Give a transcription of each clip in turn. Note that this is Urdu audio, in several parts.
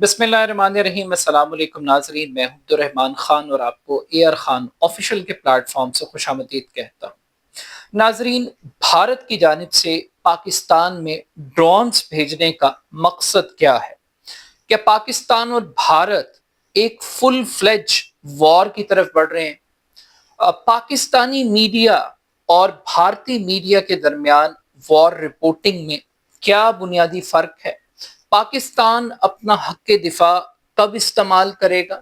بسم اللہ الرحمن الرحیم۔ السلام علیکم ناظرین، میں عبد الرحمن خان اور آپ کو اے آر خان آفیشیل کے پلیٹ فارم سے خوش آمدید کہتا ہوں۔ ناظرین، بھارت کی جانب سے پاکستان میں ڈرونز بھیجنے کا مقصد کیا ہے؟ کیا پاکستان اور بھارت ایک فل فلیج وار کی طرف بڑھ رہے ہیں؟ پاکستانی میڈیا اور بھارتی میڈیا کے درمیان وار رپورٹنگ میں کیا بنیادی فرق ہے؟ پاکستان اپنا حق دفاع کب استعمال کرے گا؟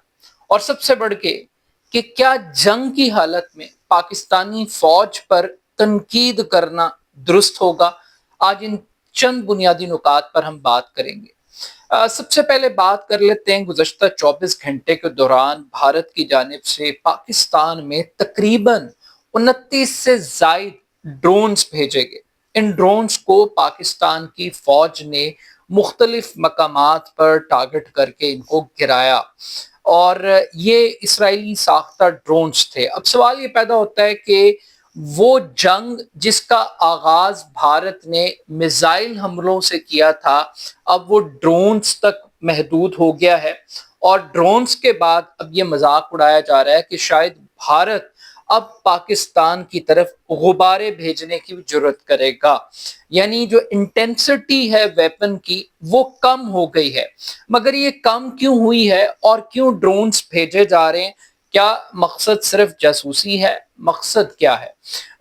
اور سب سے بڑھ کے کہ کیا جنگ کی حالت میں پاکستانی فوج پر تنقید کرنا درست ہوگا؟ آج ان چند بنیادی نکات پر ہم بات کریں گے۔ سب سے پہلے بات کر لیتے ہیں گزشتہ 24 گھنٹے کے دوران بھارت کی جانب سے پاکستان میں تقریباً 29 سے زائد ڈرونز بھیجے گئے۔ ان ڈرونز کو پاکستان کی فوج نے مختلف مقامات پر ٹارگٹ کر کے ان کو گرایا، اور یہ اسرائیلی ساختہ ڈرونز تھے۔ اب سوال یہ پیدا ہوتا ہے کہ وہ جنگ جس کا آغاز بھارت نے میزائل حملوں سے کیا تھا، اب وہ ڈرونز تک محدود ہو گیا ہے، اور ڈرونز کے بعد اب یہ مذاق اڑایا جا رہا ہے کہ شاید بھارت اب پاکستان کی طرف غبارے بھیجنے کی جرات کرے گا، یعنی جو انٹینسٹی ہے ویپن کی وہ کم ہو گئی ہے۔ مگر یہ کم کیوں ہوئی ہے اور کیوں ڈرونز بھیجے جا رہے ہیں؟ کیا مقصد صرف جاسوسی ہے؟ مقصد کیا ہے؟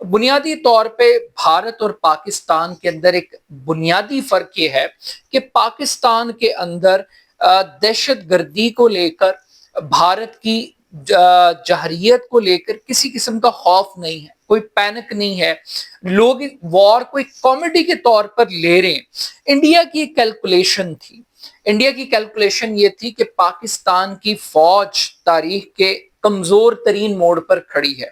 بنیادی طور پہ بھارت اور پاکستان کے اندر ایک بنیادی فرق یہ ہے کہ پاکستان کے اندر دہشت گردی کو لے کر، بھارت کی جہریت کو لے کر کسی قسم کا خوف نہیں ہے، کوئی پینک نہیں ہے، لوگ وار کو ایک کامیڈی کے طور پر لے رہے ہیں۔ انڈیا کی ایک کیلکولیشن تھی، انڈیا کی کیلکولیشن یہ تھی کہ پاکستان کی فوج تاریخ کے کمزور ترین موڑ پر کھڑی ہے،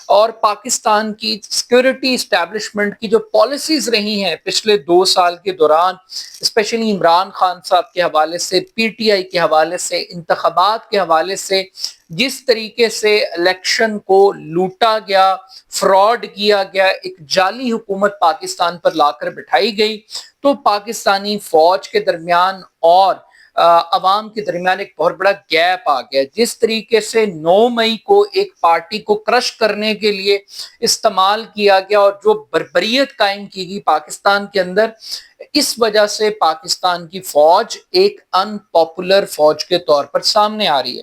اور پاکستان کی سیکورٹی اسٹیبلشمنٹ کی جو پالیسیز رہی ہیں پچھلے 2 سال کے دوران، اسپیشلی عمران خان صاحب کے حوالے سے، پی ٹی آئی کے حوالے سے، انتخابات کے حوالے سے، جس طریقے سے الیکشن کو لوٹا گیا، فراڈ کیا گیا، ایک جعلی حکومت پاکستان پر لا کر بٹھائی گئی، تو پاکستانی فوج کے درمیان اور عوام کے درمیان ایک بہت بڑا گیپ آ گیا۔ جس طریقے سے 9 مئی کو ایک پارٹی کو کرش کرنے کے لیے استعمال کیا گیا اور جو بربریت قائم کی گئی پاکستان کے اندر، اس وجہ سے پاکستان کی فوج ایک ان پاپولر فوج کے طور پر سامنے آ رہی ہے۔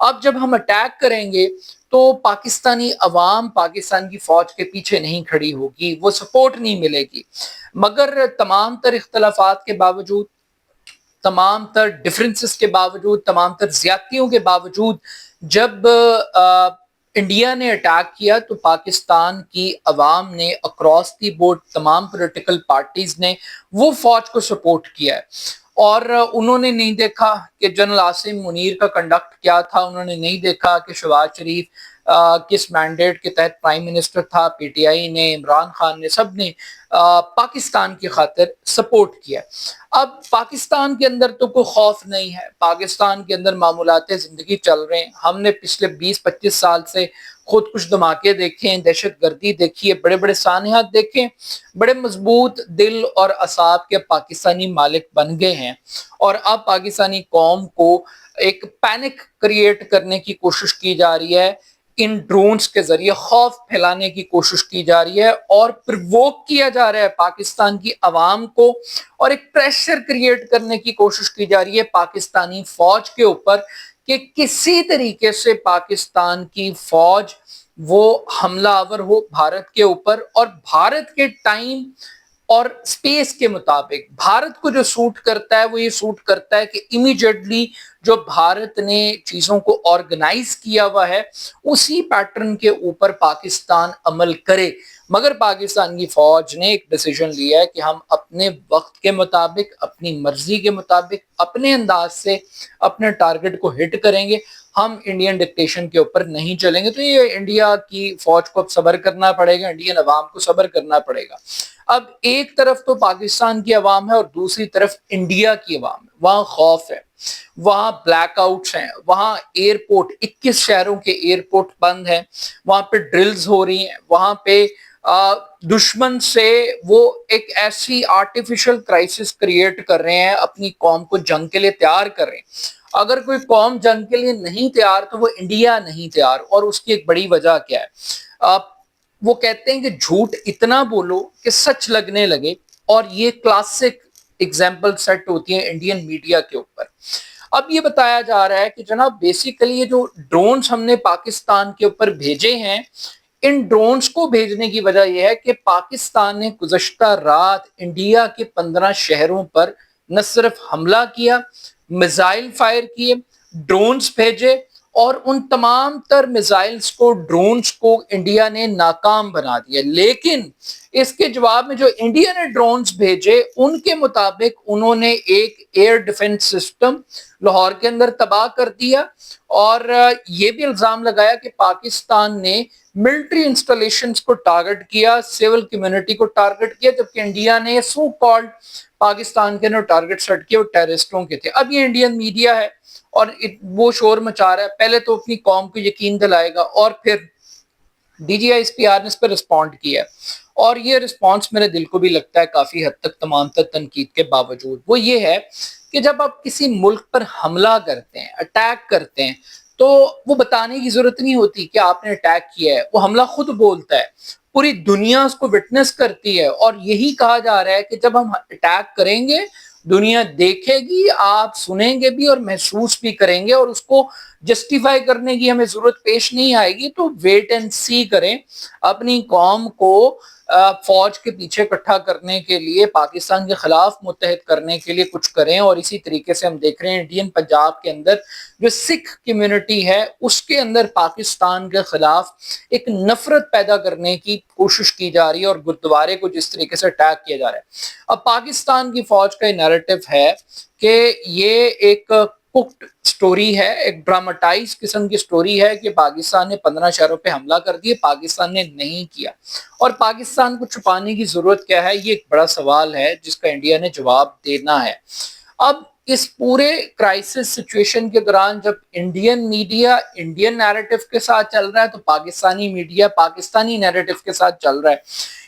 اب جب ہم اٹیک کریں گے تو پاکستانی عوام پاکستان کی فوج کے پیچھے نہیں کھڑی ہوگی، وہ سپورٹ نہیں ملے گی۔ مگر تمام تر اختلافات کے باوجود، تمام تر ڈفرینسز کے باوجود، تمام تر زیادتیوں کے باوجود، جب انڈیا نے اٹیک کیا تو پاکستان کی عوام نے اکراس دی بورڈ، تمام پولیٹیکل پارٹیز نے وہ فوج کو سپورٹ کیا ہے، اور انہوں نے نہیں دیکھا کہ جنرل عاصم منیر کا کنڈکٹ کیا تھا، انہوں نے نہیں دیکھا کہ شہباز شریف کس مینڈیٹ کے تحت پرائم منسٹر تھا، پی ٹی آئی نے، عمران خان نے، سب نے پاکستان کی خاطر سپورٹ کیا۔ اب پاکستان کے اندر تو کوئی خوف نہیں ہے، پاکستان کے اندر معمولات زندگی چل رہے ہیں۔ ہم نے پچھلے 20-25 سال سے خود کچھ دھماکے دیکھے ہیں، دہشت گردی دیکھی ہے، بڑے بڑے سانحات دیکھے، بڑے مضبوط دل اور اعصاب کے پاکستانی مالک بن گئے ہیں، اور اب پاکستانی قوم کو ایک پینک کریٹ کرنے کی کوشش کی جا رہی ہے، ان ڈرونز کے ذریعے خوف پھیلانے کی کوشش کی جا رہی ہے، اور پرووک کیا جا رہا ہے پاکستان کی عوام کو، اور ایک پریشر کریٹ کرنے کی کوشش کی جا رہی ہے پاکستانی فوج کے اوپر کہ کسی طریقے سے پاکستان کی فوج وہ حملہ آور ہو بھارت کے اوپر، اور بھارت کے ٹائم اور سپیس کے مطابق بھارت کو جو سوٹ کرتا ہے وہ یہ سوٹ کرتا ہے کہ امیڈیٹلی جو بھارت نے چیزوں کو آرگنائز کیا ہوا ہے اسی پیٹرن کے اوپر پاکستان عمل کرے۔ مگر پاکستان کی فوج نے ایک ڈیسیژن لیا ہے کہ ہم اپنے وقت کے مطابق، اپنی مرضی کے مطابق، اپنے انداز سے اپنے ٹارگٹ کو ہٹ کریں گے، ہم انڈین ڈکٹیشن کے اوپر نہیں چلیں گے۔ تو یہ انڈیا کی فوج کو اب صبر کرنا پڑے گا، انڈین عوام کو صبر کرنا پڑے گا۔ اب ایک طرف تو پاکستان کی عوام ہے اور دوسری طرف انڈیا کی عوام ہے، وہاں خوف ہے، وہاں بلیک آؤٹس ہیں، وہاں ایئرپورٹ 21 شہروں کے ایئرپورٹ بند ہیں، وہاں پہ ڈرلز ہو رہی ہیں، وہاں پہ دشمن سے وہ ایک ایسی آرٹیفیشل کرائسس کریٹ کر رہے ہیں, اپنی قوم کو جنگ کے لیے تیار کر رہے ہیں. اگر کوئی قوم جنگ کے لیے نہیں تیار تو وہ انڈیا نہیں تیار, اور اس کی ایک بڑی وجہ کیا ہے؟ وہ کہتے ہیں کہ جھوٹ اتنا بولو کہ سچ لگنے لگے, اور یہ کلاسک ایگزامپل سیٹ ہوتی ہیں انڈین میڈیا کے اوپر. اب یہ بتایا جا رہا ہے کہ جناب بیسیکلی یہ جو ڈرونز ہم نے پاکستان کے اوپر بھیجے ہیں, ان ڈرونز کو بھیجنے کی وجہ یہ ہے کہ پاکستان نے گزشتہ رات انڈیا کے 15 شہروں پر نہ صرف حملہ کیا, میزائل فائر کیے, ڈرونز بھیجے, اور ان تمام تر میزائلز کو, ڈرونز کو انڈیا نے ناکام بنا دیا. لیکن اس کے جواب میں جو انڈیا نے ڈرونز بھیجے, ان کے مطابق انہوں نے ایک ایئر ڈیفنس سسٹم لاہور کے اندر تباہ کر دیا, اور یہ بھی الزام لگایا کہ پاکستان نے ملٹری انسٹالیشنز کو ٹارگٹ کیا, سول کمیونٹی کو ٹارگٹ کیا, جبکہ انڈیا نے سو کالڈ پاکستان کے ٹارگٹ سیٹ کیے وہ ٹیررسٹوں کے تھے. اب یہ انڈین میڈیا ہے اور وہ شور مچا رہا ہے, پہلے تو اپنی قوم کو یقین دلائے گا, اور پھر DG ISPR نے اس پہ رسپونڈ کیا, اور یہ رسپانس میرے دل کو بھی لگتا ہے کافی حد تک تمام تر تنقید کے باوجود وہ یہ ہے کہ جب آپ کسی ملک پر حملہ کرتے ہیں, اٹیک کرتے ہیں, تو وہ بتانے کی ضرورت نہیں ہوتی کہ آپ نے اٹیک کیا ہے, وہ حملہ خود بولتا ہے, پوری دنیا اس کو وٹنس کرتی ہے. اور یہی کہا جا رہا ہے کہ جب ہم اٹیک کریں گے دنیا دیکھے گی, آپ سنیں گے بھی اور محسوس بھی کریں گے, اور اس کو جسٹیفائی کرنے کی ہمیں ضرورت پیش نہیں آئے گی. تو ویٹ اینڈ سی کریں, اپنی قوم کو فوج کے پیچھے اکٹھا کرنے کے لیے, پاکستان کے خلاف متحد کرنے کے لیے کچھ کریں. اور اسی طریقے سے ہم دیکھ رہے ہیں انڈین پنجاب کے اندر جو سکھ کمیونٹی ہے, اس کے اندر پاکستان کے خلاف ایک نفرت پیدا کرنے کی کوشش کی جا رہی ہے, اور گردوارے کو جس طریقے سے اٹیک کیا جا رہا ہے. اب پاکستان کی فوج کا نیریٹو ہے کہ یہ ایک ککڈ سٹوری ہے, ایک ڈراماٹائز قسم کی سٹوری ہے کہ پاکستان نے 15 شہروں پہ حملہ کر دیا, پاکستان نے نہیں کیا. اور پاکستان کو چھپانے کی ضرورت کیا ہے, یہ ایک بڑا سوال ہے جس کا انڈیا نے جواب دینا ہے. اب اس پورے کرائسس سچویشن کے دوران جب انڈین میڈیا انڈین نیریٹو کے ساتھ چل رہا ہے, تو پاکستانی میڈیا پاکستانی نیریٹو کے ساتھ چل رہا ہے.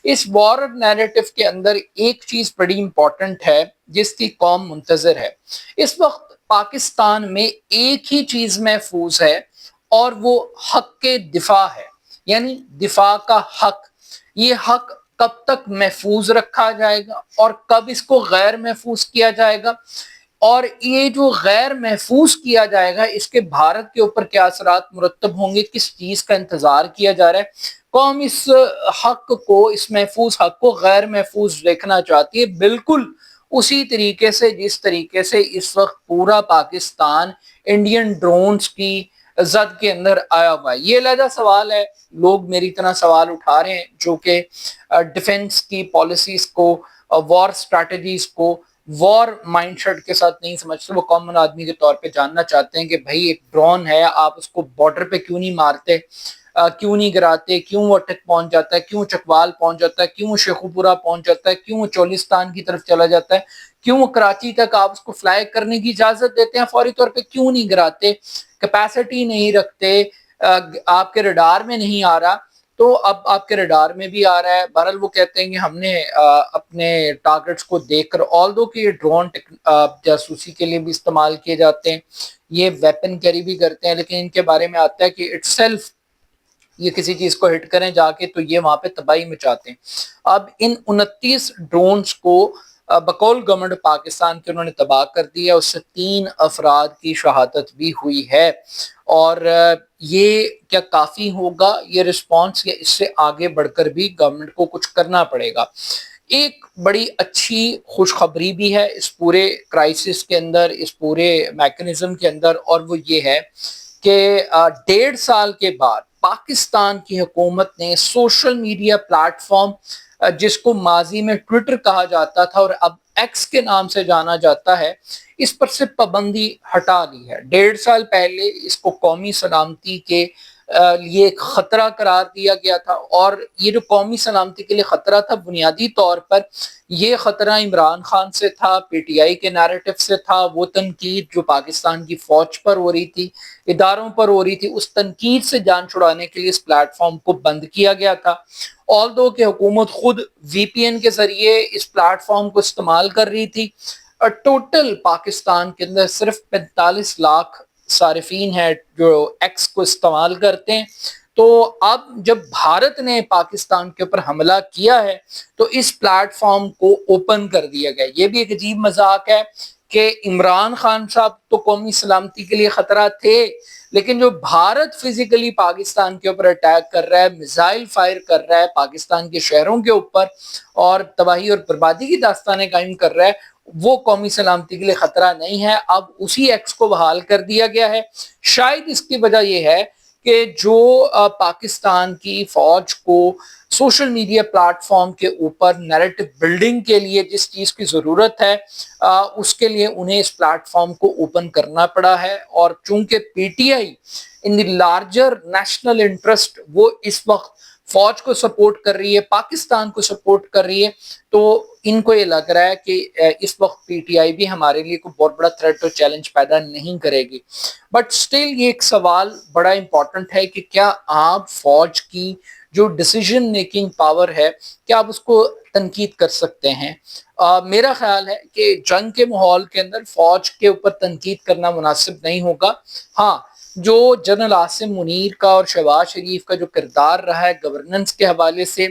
اس وار نیریٹو کے اندر ایک چیز بڑی امپورٹنٹ ہے جس کی قوم منتظر ہے. اس وقت پاکستان میں ایک ہی چیز محفوظ ہے, اور وہ حق کے دفاع ہے, یعنی دفاع کا حق. یہ حق کب تک محفوظ رکھا جائے گا اور کب اس کو غیر محفوظ کیا جائے گا, اور یہ جو غیر محفوظ کیا جائے گا اس کے بھارت کے اوپر کیا اثرات مرتب ہوں گے, کس چیز کا انتظار کیا جا رہا ہے. قوم اس حق کو, اس محفوظ حق کو غیر محفوظ دیکھنا چاہتی ہے, بالکل اسی طریقے سے جس طریقے سے اس وقت پورا پاکستان انڈین ڈرونز کی زد کے اندر آیا ہوا ہے. یہ علیحدہ سوال ہے, لوگ میری طرح سوال اٹھا رہے ہیں جو کہ ڈیفنس کی پالیسیز کو, وار اسٹریٹجیز کو وار مائنڈ سیٹ کے ساتھ نہیں سمجھتے. وہ کامن آدمی کے طور پہ جاننا چاہتے ہیں کہ بھائی ایک ڈرون ہے, آپ اس کو بارڈر پہ کیوں نہیں مارتے, کیوں نہیں گراتے, کیوں وہ اٹک پہنچ جاتا ہے, کیوں چکوال پہنچ جاتا ہے, کیوں شیخو پورہ پہنچ جاتا ہے, کیوں وہ چولستان کی طرف چلا جاتا ہے, کیوں وہ کراچی تک آپ اس کو فلائی کرنے کی اجازت دیتے ہیں فوری طور پہ, کیوں نہیں گراتے, کیپیسٹی نہیں رکھتے, آپ کے ریڈار میں نہیں آ رہا. تو اب آپ کے ریڈار میں بھی آ رہا ہے. بہرحال وہ کہتے ہیں کہ ہم نے اپنے ٹارگٹس کو دیکھ کر, آلدو کہ یہ ڈرون جاسوسی کے لیے بھی استعمال کیے جاتے ہیں, یہ ویپن کیری بھی کرتے ہیں, لیکن ان کے بارے میں آتا ہے کہ اٹ سیلف یہ کسی چیز کو ہٹ کریں جا کے تو یہ وہاں پہ تباہی مچاتے ہیں. اب ان 29 ڈرونز کو بقول گورنمنٹ پاکستان کے انہوں نے تباہ کر دیا, اس سے 3 افراد کی شہادت بھی ہوئی ہے. اور یہ کیا کافی ہوگا یہ رسپانس, یا اس سے آگے بڑھ کر بھی گورنمنٹ کو کچھ کرنا پڑے گا؟ ایک بڑی اچھی خوشخبری بھی ہے اس پورے کرائسس کے اندر, اس پورے میکنزم کے اندر, اور وہ یہ ہے کہ 1.5 سال کے بعد پاکستان کی حکومت نے سوشل میڈیا پلیٹ فارم جس کو ماضی میں ٹویٹر کہا جاتا تھا اور اب ایکس کے نام سے جانا جاتا ہے, اس پر سے پابندی ہٹا لی ہے. 1.5 سال پہلے اس کو قومی سلامتی کے لیے ایک خطرہ قرار دیا گیا تھا، اور یہ جو قومی سلامتی کے لیے خطرہ تھا بنیادی طور پر یہ خطرہ عمران خان سے تھا، پی ٹی آئی کے نیریٹو سے تھا۔ وہ تنقید جو پاکستان کی فوج پر ہو رہی تھی، اداروں پر ہو رہی تھی، اس تنقید سے جان چھڑانے کے لیے اس پلیٹ فارم کو بند کیا گیا تھا۔ آلدو کہ حکومت خود وی پی این کے ذریعے اس پلیٹ فارم کو استعمال کر رہی تھی، ٹوٹل پاکستان کے اندر صرف 45 لاکھ صارفین ہیں جو ایکس کو استعمال کرتے ہیں۔ تو اب جب بھارت نے پاکستان کے اوپر حملہ کیا ہے تو اس پلیٹ فارم کو اوپن کر دیا گیا۔ یہ بھی ایک عجیب مذاق ہے کہ عمران خان صاحب تو قومی سلامتی کے لیے خطرہ تھے، لیکن جو بھارت فزیکلی پاکستان کے اوپر اٹیک کر رہا ہے، میزائل فائر کر رہا ہے پاکستان کے شہروں کے اوپر اور تباہی اور بربادی کی داستانیں قائم کر رہا ہے، وہ قومی سلامتی کے لیے خطرہ نہیں ہے۔ اب اسی ایکس کو بحال کر دیا گیا ہے۔ شاید اس کی وجہ یہ ہے کہ جو پاکستان کی فوج کو سوشل میڈیا پلیٹ فارم کے اوپر نیریٹو بلڈنگ کے لیے جس چیز کی ضرورت ہے، اس کے لیے انہیں اس پلیٹ فارم کو اوپن کرنا پڑا ہے۔ اور چونکہ P T I in the larger national interest وہ اس وقت فوج کو سپورٹ کر رہی ہے، پاکستان کو سپورٹ کر رہی ہے، تو ان کو یہ لگ رہا ہے کہ اس وقت پی ٹی آئی بھی ہمارے لیے کوئی بہت بڑا تھریٹ اور چیلنج پیدا نہیں کرے گی۔ بٹ سٹل یہ ایک سوال بڑا امپورٹنٹ ہے کہ کیا آپ فوج کی جو ڈیسیژن میکنگ پاور ہے کیا آپ اس کو تنقید کر سکتے ہیں؟ میرا خیال ہے کہ جنگ کے ماحول کے اندر فوج کے اوپر تنقید کرنا مناسب نہیں ہوگا۔ ہاں، جو جنرل عاصم منیر کا اور شہباز شریف کا جو کردار رہا ہے گورننس کے حوالے سے،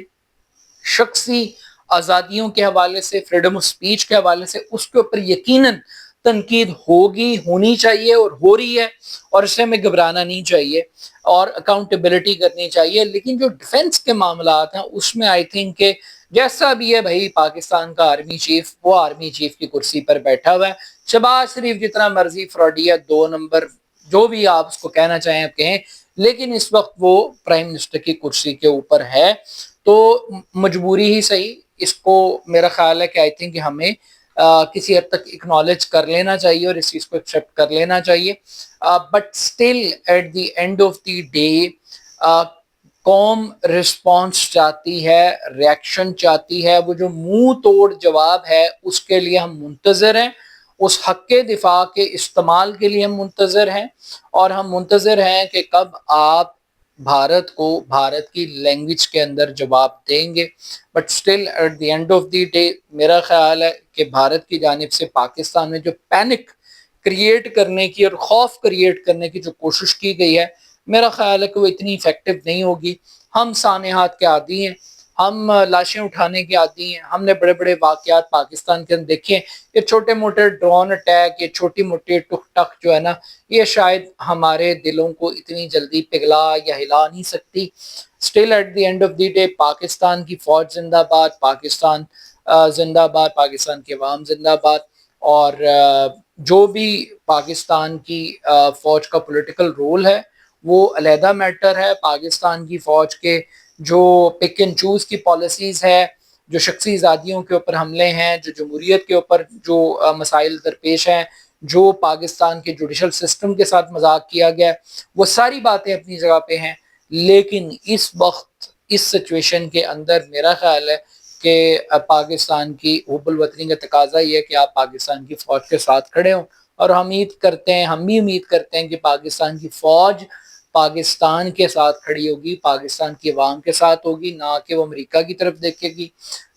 شخصی آزادیوں کے حوالے سے، فریڈم آف سپیچ کے حوالے سے، اس کے اوپر یقیناً تنقید ہوگی، ہونی چاہیے اور ہو رہی ہے، اور اس سے ہمیں گھبرانا نہیں چاہیے اور اکاؤنٹیبلٹی کرنی چاہیے۔ لیکن جو ڈیفنس کے معاملات ہیں اس میں آئی تھنک کہ جیسا بھی ہے بھائی، پاکستان کا آرمی چیف وہ آرمی چیف کی کرسی پر بیٹھا ہوا ہے، شہباز شریف جتنا مرضی فراڈی ہے، 2 نمبر، جو بھی آپ اس کو کہنا چاہیں آپ کہیں، لیکن اس وقت وہ پرائم منسٹر کی کرسی کے اوپر ہے، تو مجبوری ہی صحیح اس کو میرا خیال ہے کہ آئی تھنک کہ ہمیں کسی حد تک اکنالج کر لینا چاہیے اور اس چیز کو ایکسیپٹ کر لینا چاہیے۔ But still at the end of the day قوم رسپانس چاہتی ہے، ریاکشن چاہتی ہے، وہ جو منہ توڑ جواب ہے اس کے لیے ہم منتظر ہیں، اس حق کے دفاع کے استعمال کے لیے ہم منتظر ہیں، اور ہم منتظر ہیں کہ کب آپ بھارت کو بھارت کی لینگویج کے اندر جواب دیں گے۔ But still at the end of the day میرا خیال ہے کہ بھارت کی جانب سے پاکستان میں جو پینک کریٹ کرنے کی اور خوف کریٹ کرنے کی جو کوشش کی گئی ہے، میرا خیال ہے کہ وہ اتنی افیکٹو نہیں ہوگی۔ ہم سانحات کے عادی ہیں، ہم لاشیں اٹھانے کے عادی ہیں، ہم نے بڑے بڑے واقعات پاکستان کے اندر دیکھے ہیں۔ یہ چھوٹے موٹے ڈرون اٹیک، یہ چھوٹی موٹی ٹک ٹک جو ہے نا، یہ شاید ہمارے دلوں کو اتنی جلدی پگھلا یا ہلا نہیں سکتی۔ Still at the end of the day Pakistan کی فوج زندہ باد، پاکستان زندہ باد، پاکستان کے عوام زندہ باد، اور جو بھی پاکستان کی فوج کا پولیٹیکل رول ہے وہ علیحدہ میٹر ہے۔ پاکستان کی فوج کے جو پک اینڈ چوز کی پالیسیز ہے، جو شخصی آزادیوں کے اوپر حملے ہیں، جو جمہوریت کے اوپر جو مسائل درپیش ہیں، جو پاکستان کے جوڈیشل سسٹم کے ساتھ مذاق کیا گیا ہے، وہ ساری باتیں اپنی جگہ پہ ہیں۔ لیکن اس وقت اس سچویشن کے اندر میرا خیال ہے کہ پاکستان کی حب الوطنی کا تقاضا یہ ہے کہ آپ پاکستان کی فوج کے ساتھ کھڑے ہوں، اور ہم بھی امید کرتے ہیں کہ پاکستان کی فوج پاکستان کے ساتھ کھڑی ہوگی، پاکستان کی عوام کے ساتھ ہوگی، نہ کہ وہ امریکہ کی طرف دیکھے گی،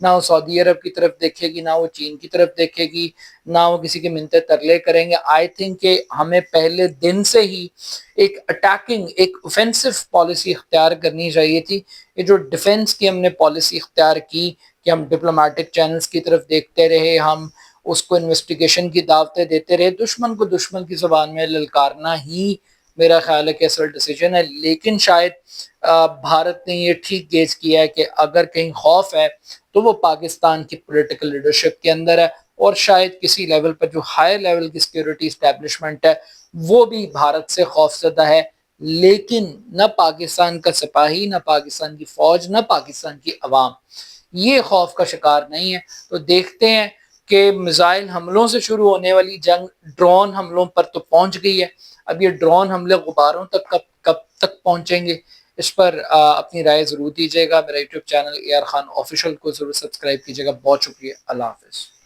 نہ وہ سعودی عرب کی طرف دیکھے گی، نہ وہ چین کی طرف دیکھے گی، نہ وہ کسی کے منتے ترلے کریں گے۔ آئی تھنک کہ ہمیں پہلے دن سے ہی ایک اٹیکنگ، ایک اوفینسو پالیسی اختیار کرنی چاہیے تھی۔ یہ جو ڈیفنس کی ہم نے پالیسی اختیار کی کہ ہم ڈپلومیٹک چینلز کی طرف دیکھتے رہے، ہم اس کو انویسٹیگیشن کی دعوتیں دیتے رہے، دشمن کو دشمن کی زبان میں للکارنا ہی میرا خیال ہے کہ اصل ڈیسیجن ہے۔ لیکن شاید بھارت نے یہ ٹھیک گیج کیا ہے کہ اگر کہیں خوف ہے تو وہ پاکستان کی پولیٹیکل لیڈرشپ کے اندر ہے، اور شاید کسی لیول پر جو ہائی لیول کی سیکیورٹی اسٹیبلشمنٹ ہے وہ بھی بھارت سے خوف زدہ ہے۔ لیکن نہ پاکستان کا سپاہی، نہ پاکستان کی فوج، نہ پاکستان کی عوام یہ خوف کا شکار نہیں ہے۔ تو دیکھتے ہیں کہ میزائل حملوں سے شروع ہونے والی جنگ ڈرون حملوں پر تو پہنچ گئی ہے، اب یہ ڈرون حملے غباروں تک کب تک پہنچیں گے، اس پر اپنی رائے ضرور دیجیے گا۔ میرا YouTube channel A R Khan official کو ضرور سبسکرائب کیجیے گا۔ بہت شکریہ، اللہ حافظ۔